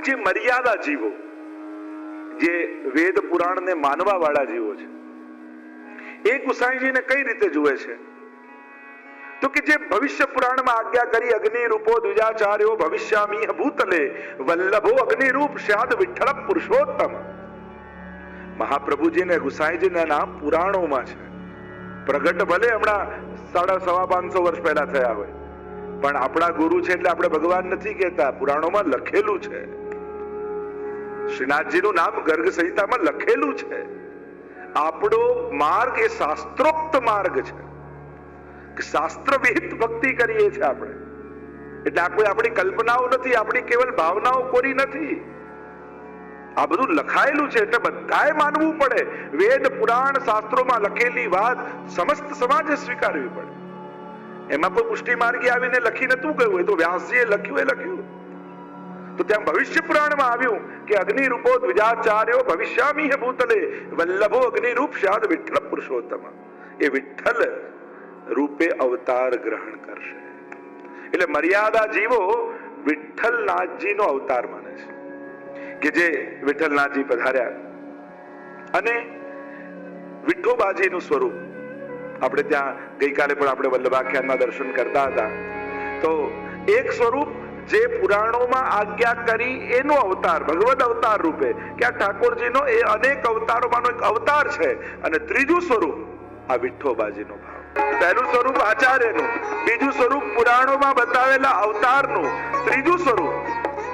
જે મર્યાદા જીવો, જે વેદ પુરાણ ને માનવા વાળા જીવો છે, એ ગુસાઈજીને કઈ રીતે જુએ છે? તો કે જે ભવિષ્ય પુરાણમાં આજ્ઞા કરી, અગ્નિ રૂપો દ્વિજાચાર્યો ભવિષ્યામી ભૂતલે વલ્લભો અગ્નિ રૂપ સ્યાદ વિઠ્ઠલ પુરુષોત્તમ. મહાપ્રભુજી ને ગુસાઈજીના નામ પુરાણોમાં છે. પ્રગટ ભલે હમણાં 550 વર્ષ પહેલા થયા હોય, પણ આપણા ગુરુ છે એટલે આપણે ભગવાન નથી કહેતા, પુરાણોમાં લખેલું છે. શ્રીનાથજીનું નામ ગર્ગ સંહિતામાં લખેલું છે. આપણો માર્ગ એ શાસ્ત્રોક્ત માર્ગ છે, શાસ્ત્ર વિહિત ભક્તિ કરીએ છીએ આપણે. એટલે આ કોઈ આપણી કલ્પનાઓ નથી, આપણી કેવલ ભાવનાઓ કોરી નથી. આ બધું લખાયેલું છે એટલે બધાએ માનવું પડે. વેદ પુરાણ શાસ્ત્રોમાં લખેલી વાત સમસ્ત સમાજે સ્વીકારવી પડે. એમાં કોઈ પુષ્ટિ માર્ગી આવીને લખી નતું ગયું, એ તો વ્યાસજીએ લખ્યું. તો ત્યાં ભવિષ્ય પુરાણમાં આવ્યું કે અગ્નિ રૂપો દ્વિજાચાર્યો ભવિષ્યામી ભૂતલે વલ્લભો અગ્નિ રૂપ સ્યાદ વિઠ્ઠલ પુરુષોત્તમ. એ વિઠ્ઠલ રૂપે અવતાર ગ્રહણ કરશે. એટલે મર્યાદા જીવો વિઠ્ઠલનાથજીનો અવતાર માને છે કે જે વિઠ્ઠલનાથજી પધાર્યા અને વિઠ્ઠોબાજીનું સ્વરૂપ આપણે ત્યાં ગઈકાલે પણ આપણે વલ્લભાખ્યાનમાં દર્શન કરતા હતા. તો એક સ્વરૂપ જે પુરાણોમાં આજ્ઞા કરી એનો અવતાર ભગવદ અવતાર રૂપે કે આ ઠાકોરજીનો એ અનેક અવતારોમાંનો એક અવતાર છે. અને ત્રીજું સ્વરૂપ આ વિઠ્ઠોબાજીનો ભાવ. પહેલું સ્વરૂપ આચાર્યનું, બીજું સ્વરૂપ પુરાણોમાં બતાવેલા અવતારનું, ત્રીજું સ્વરૂપ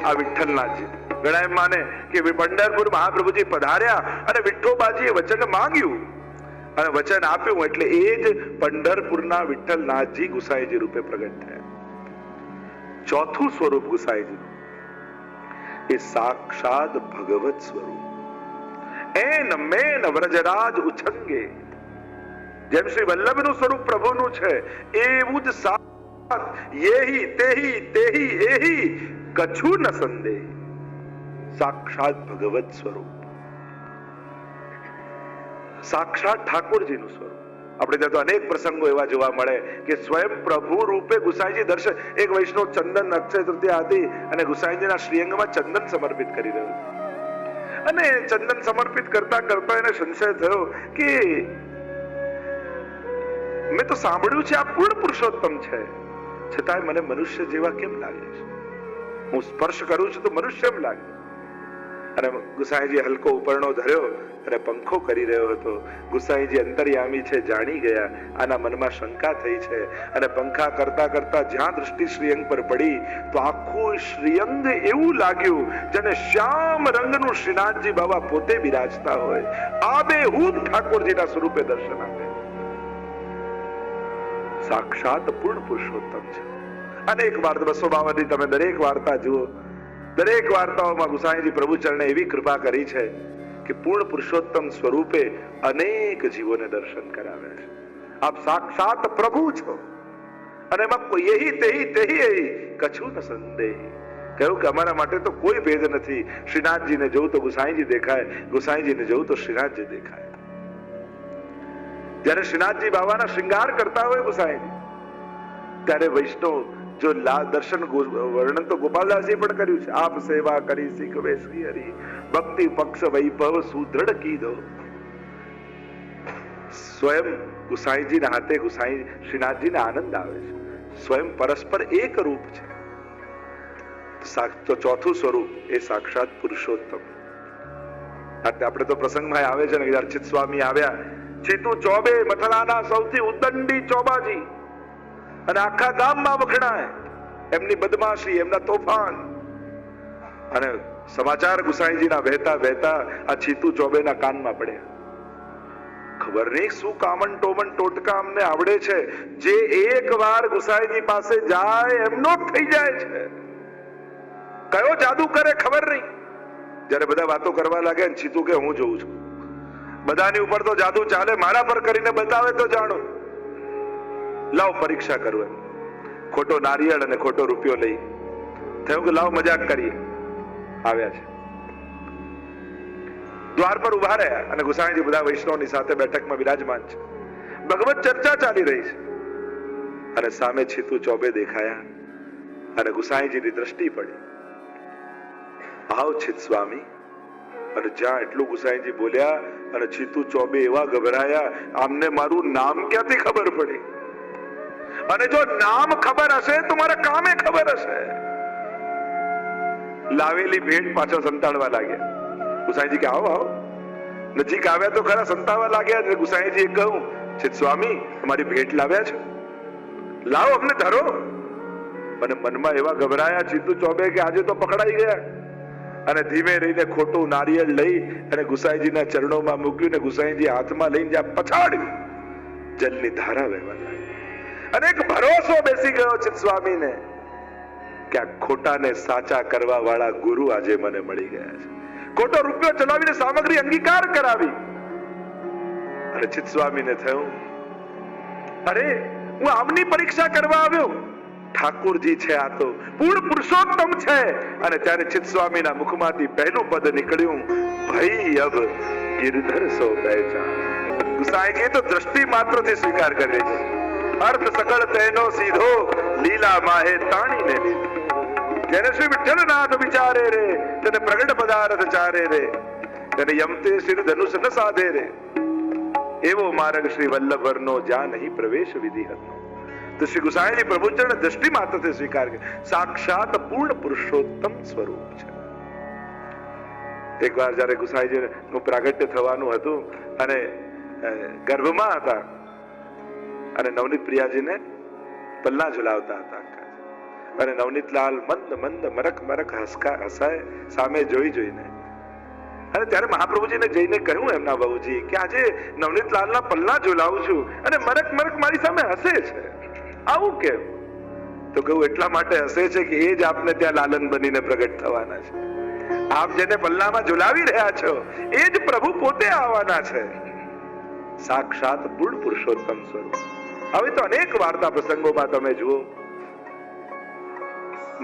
આ વિઠ્ઠલનાથજી. ઘણા એમ માને કે પંઢરપુર મહાપ્રભુજી પધાર્યા અને વિઠ્ઠોબાજીએ વચન માંગ્યું અને વચન આપ્યું એટલે એ જ પંઢરપુરના વિઠ્ઠલનાથજી ગુસાઈજી રૂપે પ્રગટ થયા. ચોથું સ્વરૂપ ગુસાઈજીનું એ સાક્ષાત ભગવત સ્વરૂપ. એન મેન વ્રજરાજ ઉછંગે. જેમ શ્રી વલ્લભનું સ્વરૂપ પ્રભુનું છે એવું જ સાક્ષાત યેહી તેહી તેહી એહી કછુ ન સંદેહ. સાક્ષાત ભગવત સ્વરૂપ, સાક્ષાત ઠાકોરજીનું સ્વરૂપ. આપણે ત્યાં તો અનેક પ્રસંગો એવા જોવા મળે કે સ્વયં પ્રભુ રૂપે ગુસાઈજી દર્શન. એક વૈષ્ણવ ચંદન અક્ષય તૃતીયા હતી અને ગુસાઈજીના શ્રીઅંગમાં ચંદન સમર્પિત કરી રહ્યો અને ચંદન સમર્પિત કરતા કરતા એને સંશય થયો કે મેં તો સાંભળ્યું છે આ પૂર્ણ પુરુષોત્તમ છે, છતાંય મને મનુષ્ય જેવા કેમ લાગે છે? હું સ્પર્શ કરું છું તો મનુષ્ય એમ લાગે. અને ગુસાઈજી હલકો ઉપરણો ધર્યો અને પંખો કરી રહ્યો હતો. ગુસાઈજી અંતર્યામી છે જાણી ગયા, આના મનમાં શંકા થઈ છે અને પંખા કરતા કરતા જ્યાં દૃષ્ટિ શ્રીઅંગ પર પડી તો આખું શ્રીઅંગ એવું લાગ્યું જેને શ્યામ રંગનું શ્રીનાથજી બાબા પોતે બિરાજતા હોય. આબેહૂબ ઠાકોરજીના સ્વરૂપે દર્શન આપે. સાક્ષાત પૂર્ણ પુરુષોત્તમ છે. અનેક વાર્તા 252 ની તમે દરેક વાર્તા જુઓ, દરેક વાર્તાઓમાં ગુસાઈજી પ્રભુ ચરણે એવી કૃપા કરી છે કે પૂર્ણ પુરુષોત્તમ સ્વરૂપે અનેક જીવોને દર્શન કરાવ્યા છે. આપ સાક્ષાત પ્રભુ છો અને એમાં કોઈ યહી તેહી તેહી એહી કછુ ન સંદેહ. કહ્યું કે અમારા માટે તો કોઈ ભેદ નથી. શ્રીનાથજીને જોઉં તો ગુસાઈજી દેખાય, ગુસાઈજીને જોઉં તો શ્રીનાથજી દેખાય. જ્યારે શ્રીનાથજી બાબાના શ્રૃંગાર કરતા હોય ગુસાઈજી, ત્યારે વૈષ્ણવ જો દર્શન વર્ણન તો ગોપાલદાસજી પણ કર્યું છે. આપ સેવા કરી શીખવે શ્રી હરિ ભક્તિ પક્ષ વૈભવ સુદૃઢ કીધો. સ્વયં ગુસાઈજીના હાથે ગુસાઈ શ્રીનાથજીને આનંદ આવે છે. સ્વયં પરસ્પર એક રૂપ છે. તો ચોથું સ્વરૂપ એ સાક્ષાત પુરુષોત્તમ. આપણે તો પ્રસંગમાં આવે છે ને, અર્ચિત સ્વામી આવ્યા, ચીતુ ચોબે મથલાના સૌથી ઉદંડી ચોબાજી અને આખા ગામમાં વખણાય એમની બદમાશી, એમના તોફાન. અને સમાચાર ગુસાઈજીના વહેતા વહેતા આ ચીતુ ચોબેના કાનમાં પડ્યા. ખબર નહીં શું કામન ટોમન ટોટકા અમને આવડે છે, જે એક વાર ગુસાઈજી પાસે જાય એમનો થઈ જાય છે. કયો જાદુ કરે ખબર નહીં. જયારે બધા વાતો કરવા લાગે ને ચીતુ કે હું જોઉં છું, બધાની ઉપર તો જાદુ ચાલે, મારા પર કરીને બતાવે તો જાણો. લાવ પરીક્ષા કરું. એમ ખોટો નારિયેળ અને ખોટો રૂપિયો લઈ થયું કે લાવ મજાક કરીએ. આવ્યા છે, દ્વાર પર ઉભા રહ્યા અને ગુસાઈજી બધા વૈષ્ણવની સાથે બેઠકમાં વિરાજમાન છે. ભગવત ચર્ચા ચાલી રહી છે અને સામે ચીતુ ચોબે દેખાયા અને ગુસાઈજીની દ્રષ્ટિ પડી. આવ ચિત સ્વામી. અને જ્યાં એટલું ગુસાઈજી બોલ્યા અને ચિતુ ચોબે એવા ગભરાયા, આમને મારું નામ ક્યાંથી ખબર પડી? અને જો નામ ખબર હશે તો મારા કામે ખબર હશે. લાવેલી ભેટ પાછા સંતાડવા લાગ્યા. ગુસાઈજી કે આવો આવો. નજીક આવ્યા તો ખરા, સંતાડવા લાગ્યા. ગુસાઈજીએ કહ્યું, ચિત સ્વામી તમારી ભેટ લાવ્યા છે, લાવો અમને ધરો. અને મનમાં એવા ગભરાયા ચિતુ ચોબે કે આજે તો પકડાઈ ગયા. અને ધીમે રહીને ખોટું નારિયેળ લઈ અને ગુસાઈજીના ચરણોમાં મૂક્યું ને ગુસાઈજી હાથમાં લઈને જ્યાં પછાડ્યું, જલની ધારા વહેવા લાગી. અને એક ભરોસો બેસી ગયો ચિત સ્વામીને કે આ ખોટાને સાચા કરવા વાળા ગુરુ આજે મને મળી ગયા છે. ખોટો રૂપિયો ચલાવીને સામગ્રી અંગીકાર કરાવી. અને ચિત સ્વામીને થયું, અરે હું આમની પરીક્ષા કરવા આવ્યો, ઠાકોરજી છે આ તો, પૂર્ણ પુરુષોત્તમ છે. અને ત્યારે ચિત સ્વામીના મુખમાંથી પહેલું પદ નીકળ્યું, ભઈ અબ ગિરધર સો પહેચાન. ગુસાઈજી તો દ્રષ્ટિ માત્રથી સ્વીકાર કરે છે. અર્થ સકળ તેનો સીધો, લીલા માહે તાણીને લીધો. જેને શ્રી વિઠ્ઠલનાથ વિચારે રે, તેને પ્રગટ પદાર્થ ચારે રે, તેને યમતે શિર ધનુષ ન સાધે રે. એવો માર્ગ શ્રી વલ્લભરનો જ્યાં નહીં પ્રવેશ વિધિ હતો. તો શ્રી ગુસાઈજી પ્રભુચરણ દ્રષ્ટિ માત્રથી સ્વીકાર કરે, સાક્ષાત પૂર્ણ પુરુષોત્તમ સ્વરૂપ છે. એકવાર જયારે ગુસાઈજી નું પ્રાગટ્ય થવાનું હતું અને ગર્ભમાં હતા અને નવનીત પ્રિયાજીને પલ્લા ઝુલાવતા હતા અને નવનીતલાલ મંદ મંદ મરક મરક હસાય સામે જોઈને. અને ત્યારે મહાપ્રભુજીને જઈને કહ્યું એમના વહુજી કે આજે નવનીતલાલના પલ્લા ઝુલાવું છું અને મરક મરક મારી સામે હસે છે, આવું કેમ? તો કહું એટલા માટે હસે છે કે એ જ આપને ત્યાં લાલન બનીને પ્રગટ થવાના છે. આપ જેને પલ્લામાં ઝુલાવી રહ્યા છો એ જ પ્રભુ પોતે આવવાના છે, સાક્ષાત પૂર્ણ પુરુષોત્તમ સ્વરૂપ. હવે તો અનેક વાર્તા પ્રસંગોમાં તમે જુઓ,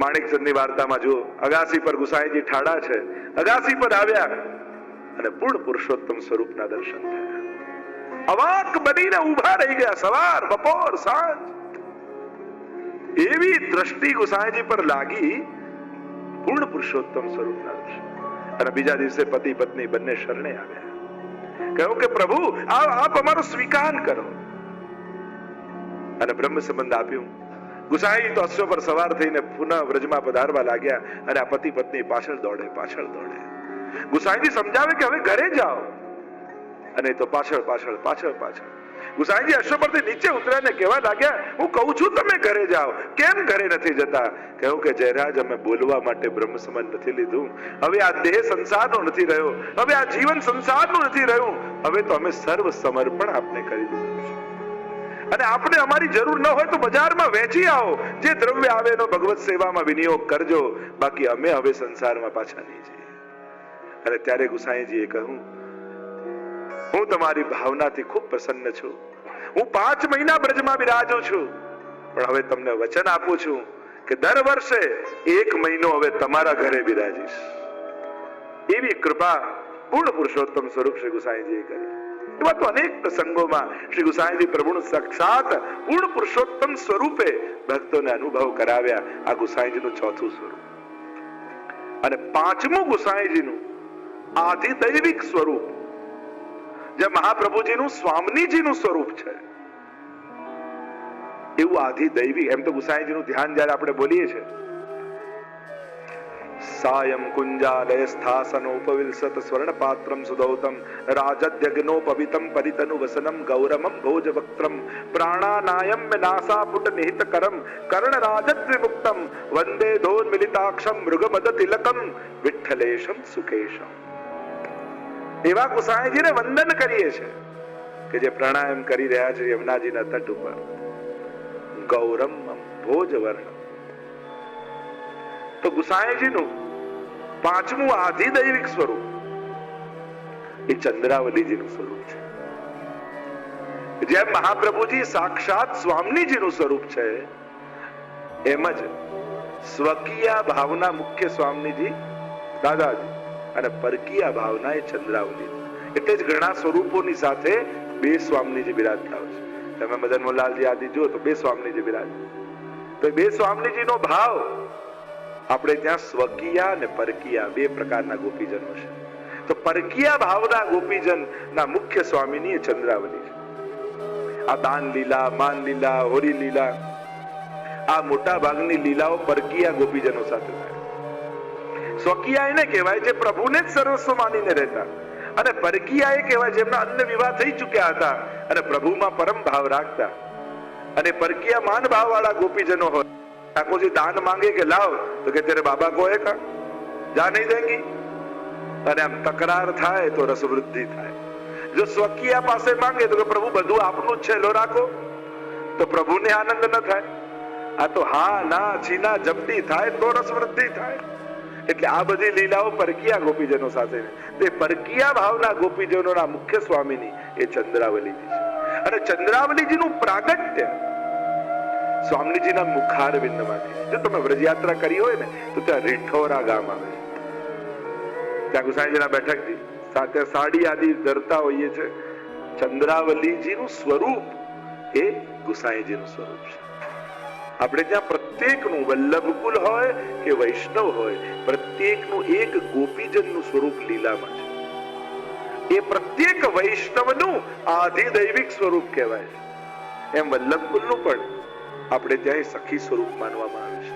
માણેકચંદની વાર્તામાં જુઓ, અગાસી પર ગુસાઈજી ઠાડા છે, અગાસી પર આવ્યા અને પૂર્ણ પુરુષોત્તમ સ્વરૂપના દર્શન થયા. અવાક બનીને ઊભા રહી ગયા, સવાર બપોર સાંજ. એવી દ્રષ્ટિ ગુસાઈજી પર લાગી, પૂર્ણ પુરુષોત્તમ સ્વરૂપના દર્શન. અને બીજા દિવસે પતિ પત્ની બંને શરણે આવ્યા, કહ્યું કે પ્રભુ આપ અમારો સ્વીકાર કરો. અને બ્રહ્મ સંબંધ આપ્યું. ગુસાઈ તો અશ્વ પર સવાર થઈને પુનઃ વ્રજમાં પધારવા લાગ્યા અને આ પતિ પત્ની પાછળ દોડે. ગુસાઈજી સમજાવે કે હવે ઘરે જાઓ, અને તો પાછળ. ગુસાઈજી અશ્વ પરથી નીચે ઉતર્યા ને કહેવા લાગ્યા, હું કહું છું તમે ઘરે જાઓ, કેમ ઘરે નથી જતા? કહ્યું કે જયરાજ અમે બોલવા માટે બ્રહ્મ સંબંધ નથી લીધું, હવે આ દેહ સંસારનો નથી રહ્યો, હવે આ જીવન સંસારનું નથી રહ્યું, હવે તો અમે સર્વ સમર્પણ આપને કરી દીધું છે. અને આપણે અમારી જરૂર ન હોય તો બજારમાં વેચી આવો, જે દ્રવ્ય આવે એનો ભગવત સેવામાં વિનિયોગ કરજો, બાકી અમે હવે સંસારમાં પાછા નહીં જઈએ. અને ત્યારે ગુસાઈજીએ કહ્યું, હું તમારી ભાવનાથી ખૂબ પ્રસન્ન છું, હું 5 મહિના બ્રજમાં બિરાજું છું, પણ હવે તમને વચન આપું છું કે દર વર્ષે 1 મહિનો હવે તમારા ઘરે બિરાજીશ. એવી કૃપા પૂર્ણ પુરુષોત્તમ સ્વરૂપ શ્રી ગુસાઈજીએ કરી. એવા તો અનેક પ્રસંગોમાં શ્રી ગુસાઈજી પ્રભુનું સાક્ષાત પૂર્ણ પુરુષોત્તમ સ્વરૂપે ભક્તોને અનુભવ કરાવ્યા. આ ગુસાઈજીનું 4થું સ્વરૂપ. અને 5મું ગુસાઈજીનું આધિદૈવિક સ્વરૂપ, જે મહાપ્રભુજીનું સ્વામીજીનું સ્વરૂપ છે, એવું આધિદૈવિક. એમ તો ગુસાઈજીનું ધ્યાન જયારે આપણે બોલીએ છીએ, સાયમ કુંજાલય સ્થાસનોપવિલસત સ્વર્ણ પાત્રમ સુદૌતમ રાજદ્યગ્નોપવિતમ પરિતનુ વસનમ ગૌરમમ ભોજવક્ત્રમ પ્રાણાનાયમ નાસાપુટ નિહિતકરમ કર્ણરાજદ્વિમુક્તમ વંદે ધોન્મિલિતાક્ષમ મૃગમદ તિલકમ વિઠ્ઠલેશમ સુકેશમ. એવા ગુસાઈજીને વંદન કરીએ છીએ કે જે પ્રાણાયામ કરી રહ્યા છે યમુનાજીના તટ ઉપર. ગૌરમ ભોજવર્ણ. તો ગુસાઈજીનું 5મું આધિદૈવિક સ્વરૂપ એ ચંદ્રાવલીજીનું સ્વરૂપ છે. જેમ મહાપ્રભુજી સાક્ષાત સ્વામીજીનું સ્વરૂપ છે, એમ જ સ્વકીય ભાવના મુખ્ય સ્વામીજી દાદાજી અને પરકીય ભાવના એ ચંદ્રાવલી. એટલે જ ઘણા સ્વરૂપોની સાથે 2 સ્વામીજી બિરાજતા હોય છે. તમે મદન મોહનલાલજી આદિ જો તો 2 સ્વામીજી બિરાજ. તો 2 સ્વામીજીનો ભાવ આપણે ત્યાં સ્વકીયા અને પરકીયા બે પ્રકારના ગોપીજનો છે. તો પરકીયા ભાવના ગોપીજન ના મુખ્ય સ્વામીની એ ચંદ્રાવલી છે. આ દાન લીલા, માન લીલા, હોરી લીલા, આ મોટા ભાગની લીલાઓ પરકીયા ગોપીજનો સાથે થાય. સ્વકીયા એને કહેવાય જે પ્રભુને જ સર્વસ્વ માનીને રહેતા, અને પરકીયા એ કહેવાય જેમના અન્ય વિવાહ થઈ ચૂક્યા હતા અને પ્રભુમાં પરમ ભાવ રાખતા. અને પરકીયા માન ભાવ વાળા ગોપીજનો હોય, ઠાકોરજી દાન માંગે કે લાવ, તો કે તેરે બાબા કો હે કા, જા નહીં દેંગી, અને આમ તકરાર થાય તો રસવૃદ્ધિ થાય. જો સ્વકીયા પાસે માંગે તો કે પ્રભુ બધું આપનું જ છે, લો રાખો, તો પ્રભુને આનંદ ન થાય. આ તો હા ના છીના જપટી થાય તો રસવૃદ્ધિ થાય. એટલે આ બધી લીલાઓ પરકીયા ગોપીજનો સાથે. તે પરકીયા ભાવના ગોપીજનોના મુખ્ય સ્વામીની એ ચંદ્રાવલીજી છે. અને ચંદ્રાવલીજીનું પ્રાગટ્ય સ્વામીજીના મુખારવિંદમાંથી. જો તમે વ્રજયાત્રા કરી હોય ને તો ત્યાં રીઠોરા ગામ આવે છે. ત્યાં ગુસાઈજીના બેઠકથી સાથે સાડી આદિ ધરતા હોઈએ છે. ચંદ્રાવલીજીનું સ્વરૂપ એ ગુસાઈજીનું સ્વરૂપ છે. આપણે ત્યાં પ્રત્યેકનું વલ્લભકુલ હોય કે વૈષ્ણવ હોય, પ્રત્યેકનું એક ગોપીજનનું સ્વરૂપ લીલામાં છે. એ પ્રત્યેક વૈષ્ણવનું આધિદૈવિક સ્વરૂપ કહેવાય છે. એમ વલ્લભકુલનું પણ આપણે ત્યાં સખી સ્વરૂપ માનવામાં આવે છે.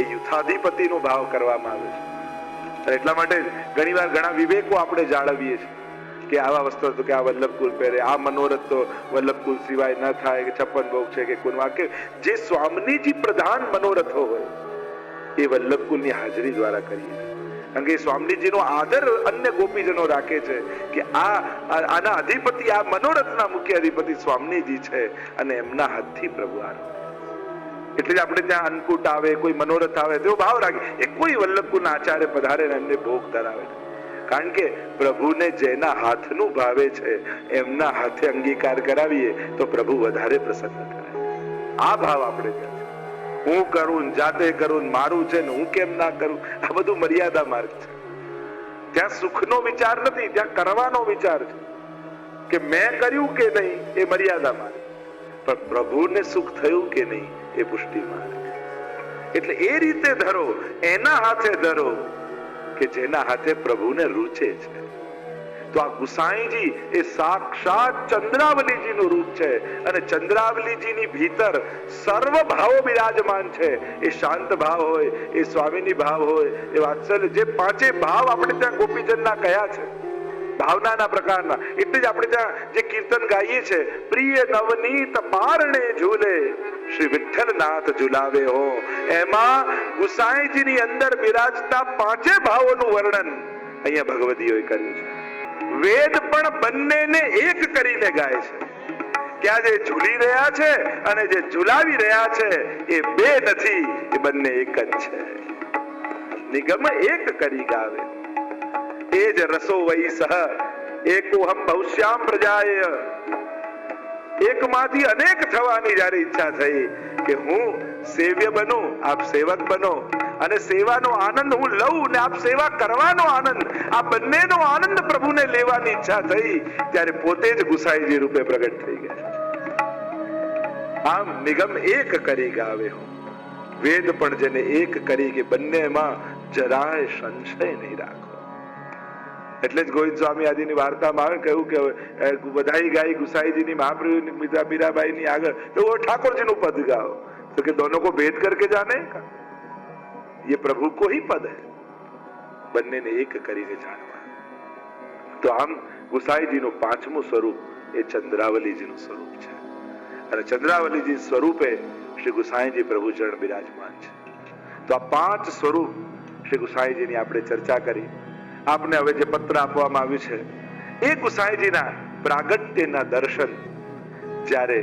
એ યુથાધિપતિનો ભાવ કરવામાં આવે છે. એટલા માટે ઘણીવાર ઘણા વિવેકો આપણે જાળવીએ છીએ કે આવા વસ્ત્રો તો કે આ વલ્લભકુલ પહેરે, આ મનોરથ તો વલ્લભકુલ સિવાય ન થાય, કે 56 ભોગ છે કે કુનવા, કે જે સ્વામીજી પ્રધાન મનોરથો હોય એ વલ્લભકુલની હાજરી દ્વારા કરીએ છીએ. કારણ કે સ્વામીજીનો આદર અન્ય ગોપીજનો રાખે છે કે આના અધિપતિ, આ મનોરથના મુખ્ય અધિપતિ સ્વામીજી છે અને એમના હાથથી પ્રભુ આરંભ. એટલે જ આપણે ત્યાં અન્નકૂટ આવે, કોઈ મનોરથ આવે તેવો ભાવ રાખે. એ કોઈ વલ્લભકુલના આચાર્ય પધારે ને એમને ભોગ ધરાવે છે. કારણ કે પ્રભુને જેના હાથનું ભાવે છે એમના હાથે અંગીકાર કરાવીએ તો પ્રભુ વધારે પ્રસન્ન થાય. આ ભાવ આપણે ત્યાં હું કરું, જાતે કરું, મારું છે ને હું કેમ ના કરું, આ બધું મર્યાદા માર્ગ છે. ત્યાં સુખનો વિચાર નથી, ત્યાં કરવાનો વિચાર છે કે મેં કર્યું કે નહીં એ મર્યાદા માર્ગ, પણ પ્રભુને સુખ થયું કે નહીં એ પુષ્ટિ માર્ગ. એટલે એ રીતે ધરો, એના હાથે ધરો કે જેના હાથે પ્રભુને રૂચે છે. તો આ ગુસાઈજી એ સાક્ષાત ચંદ્રાવલીજીનું રૂપ છે. અને ચંદ્રાવલીજીની ભીતર સર્વ ભાવો બિરાજમાન છે. એ શાંત ભાવ હોય, એ સ્વામીની ભાવ હોય, એ વાત્સલ્ય, જે પાંચે ભાવ આપણે ત્યાં ગોપીજનના કયા છે, ભાવનાના પ્રકારના. એટલે જ આપણે ત્યાં જે કીર્તન ગાઈએ છે, પ્રિય નવનીત પારણે ઝૂલે શ્રી વિઠ્ઠલનાથ ઝુલાવે હો, એમાં ગુસાઈજીની અંદર બિરાજતા પાંચે ભાવોનું વર્ણન અહીંયા ભગવદીઓએ કર્યું છે. વેદ પણ બંનેને એક કરીને ગાય છે કે આ જે ઝૂલી રહ્યા છે અને જે ઝુલાવી રહ્યા છે એ બે નથી, એ બંને એક જ છે. નિગમ એક કરી ગાવે, એ જ રસો વૈ સહ એકોહમ ભવિષ્યામ પ્રજાય. એકમાંથી અનેક થવાની જ્યારે ઈચ્છા થઈ કે હું સેવ્ય બનું, આપ સેવક બનો, અને સેવાનો આનંદ હું લઉં ને આપ સેવા કરવાનો આનંદ, આ બંનેનો આનંદ પ્રભુને લેવાની ઈચ્છા થઈ ત્યારે પોતે જ ગુસાઈજી રૂપે પ્રગટ થઈ ગયા. આમ નિગમ એક કરી ગાવે હો, વેદ પણ જેને એક કરી કે બંનેમાં જરાય સંશય નહીં રાખો. એટલે જ ગોવિંદ સ્વામી આદિની વાર્તામાં આવે કહ્યું કે બધાઈ ગાઈ ગુસાઈજીની, મહાપ્રભુની, મીરાબાઈની આગળ, તો ઠાકોરજીનું પદ ગાઓ. તો કે दोनों को भेद करके जाने का, ये प्रभु को ही पद है, બંનેને એક કરીને જાણવા. તો આમ ગુસાઈજીનું પાંચમું સ્વરૂપ એ ચંદ્રાવલીજીનું સ્વરૂપ છે. અને ચંદ્રાવલીજી સ્વરૂપે શ્રી ગુસાઈજી પ્રભુ ચરણ બિરાજમાન છે. તો આ પાંચ સ્વરૂપ શ્રી ગુસાઈજીની આપણે ચર્ચા કરી. આપને હવે જે પત્ર આપવામાં આવ્યું છે એ ગુસાઈજીના પ્રાગટ્યના દર્શન જ્યારે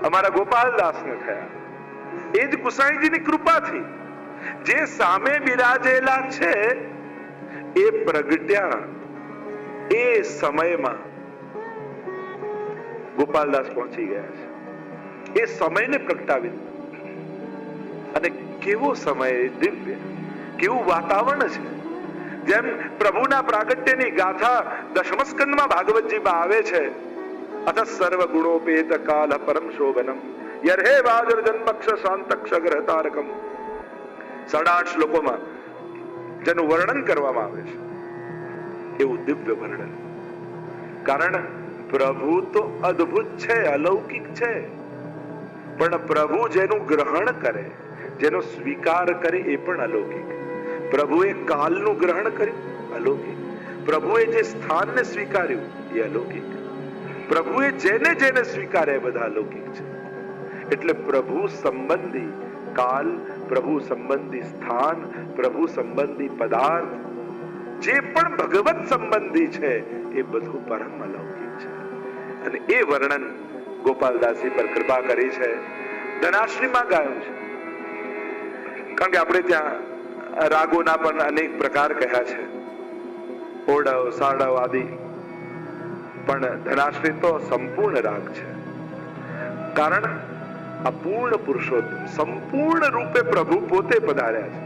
અમારા ગોપાલદાસને થયા, એ જ ગુસાઈજીની કૃપાથી જે સામે બિરાજેલા છે એ પ્રગટ્યા એ સમયમાં ગોપાલદાસ પહોંચી ગયા છે. એ સમયને પ્રગટાવી. અને કેવો સમય, દિવ્ય, કેવું વાતાવરણ છે. જેમ પ્રભુના પ્રાગટ્યની ગાથા દશમસ્કંદમાં ભાગવતજીમાં આવે છે, અથ સર્વ ગુણોપેત કાલ પરમ શોભનમ યર્હે વાજર જન્મક્ષ શાંતક્ષ ગ્રહ તારકમ. 8.5 શ્લોકોમાં જેનું વર્ણન કરવામાં આવે છે, એવું દિવ્ય વર્ણન. કારણ પ્રભુ તો અદ્ભુત છે, અલૌકિક છે, પણ પ્રભુ જેનું ગ્રહણ કરે, જેનો સ્વીકાર કરે એ પણ અલૌકિક. પ્રભુએ કાલનું ગ્રહણ કર્યું, અલૌકિક. પ્રભુએ જે સ્થાનને સ્વીકાર્યું એ અલૌકિક. પ્રભુએ જેને જેને સ્વીકારે બધા અલૌકિક છે. એટલે પ્રભુ સંબંધી કાલ, પ્રભુ સંબંધી સ્થાન, પ્રભુ સંબંધી પદાર્થ, જે પણ ભગવત સંબંધી છે એ બધું પરમ અલૌકિક છે. અને એ વર્ણન ગોપાલદાસજી પર કૃપા કરી છે, ધનાશ્રીમાં ગાયું છે. કારણ કે આપણે ત્યાં રાગોના પણ અનેક પ્રકાર કહ્યા છે, ઓડવ, સાડવ આદિ, પણ ધનાશ્રી તો સંપૂર્ણ રાગ છે. કારણ આ પૂર્ણ પુરુષોત્તમ સંપૂર્ણ રૂપે પ્રભુ પોતે પધાર્યા છે,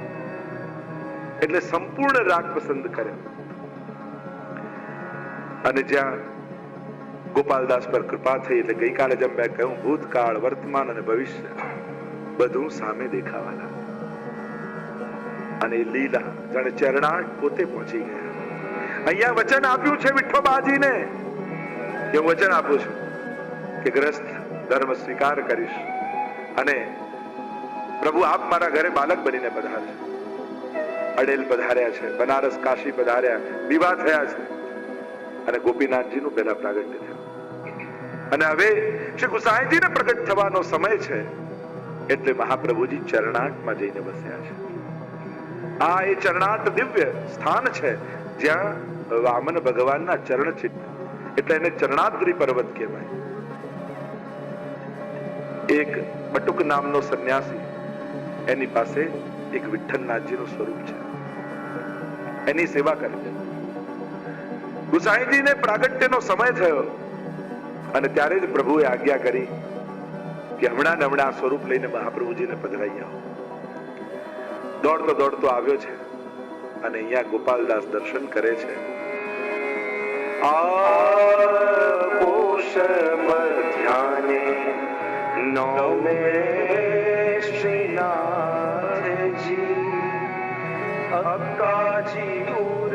એટલે સંપૂર્ણ રાગ પસંદ કર્યો. અને જ્યાં ગોપાલદાસ પર કૃપા થઈ એટલે ગઈકાલે જેમ મેં કહ્યું, ભૂતકાળ, વર્તમાન અને ભવિષ્ય બધું સામે દેખાવા લાગ્યું. અને લીલા જાણે ચરણાટ પોતે પહોંચી ગયા. અહીંયા વચન આપ્યું છે વિઠ્ઠોબાજીને, કે હું વચન આપું છું કે ગ્રસ્ત ધર્મ સ્વીકાર કરીશ અને પ્રભુ આપ મારા ઘરે બાલક બનીને પધારજો. અડેલ પધાર્યા છે, બનારસ કાશી પધાર્યા, વિવાહ થયા છે, અને ગોપીનાથજીનું પહેલા પ્રાગટ્ય થયું. અને હવે શ્રી ગુસાઈજીને પ્રગટ થવાનો સમય છે, એટલે મહાપ્રભુજી ચરણાટમાં જઈને બસ્યા છે. આ એ ચરણાટ દિવ્ય સ્થાન છે, જ્યાં વામન ભગવાનના ચરણ ચિહ્ન, એટલે એને ચરણાદ્રી પર્વત કહેવાય. એક બટુક નામનો સંન્યાસી, એની પાસે એક વિઠ્ઠલનાથજીનું સ્વરૂપ છે, એની સેવા કરે છે. ગુસાઈજીને પ્રાગટ્યનો સમય થયો અને ત્યારે જ પ્રભુએ આજ્ઞા કરી કે હમણાં હમણાં સ્વરૂપ લઈને મહાપ્રભુજીને પધરાઈ આવો. દોડતો દોડતો આવ્યો છે અને અહીંયા ગોપાલદાસ દર્શન કરે છે. ધ્યાને નૌમે શ્રીનાથજી અક્કાજી ઉર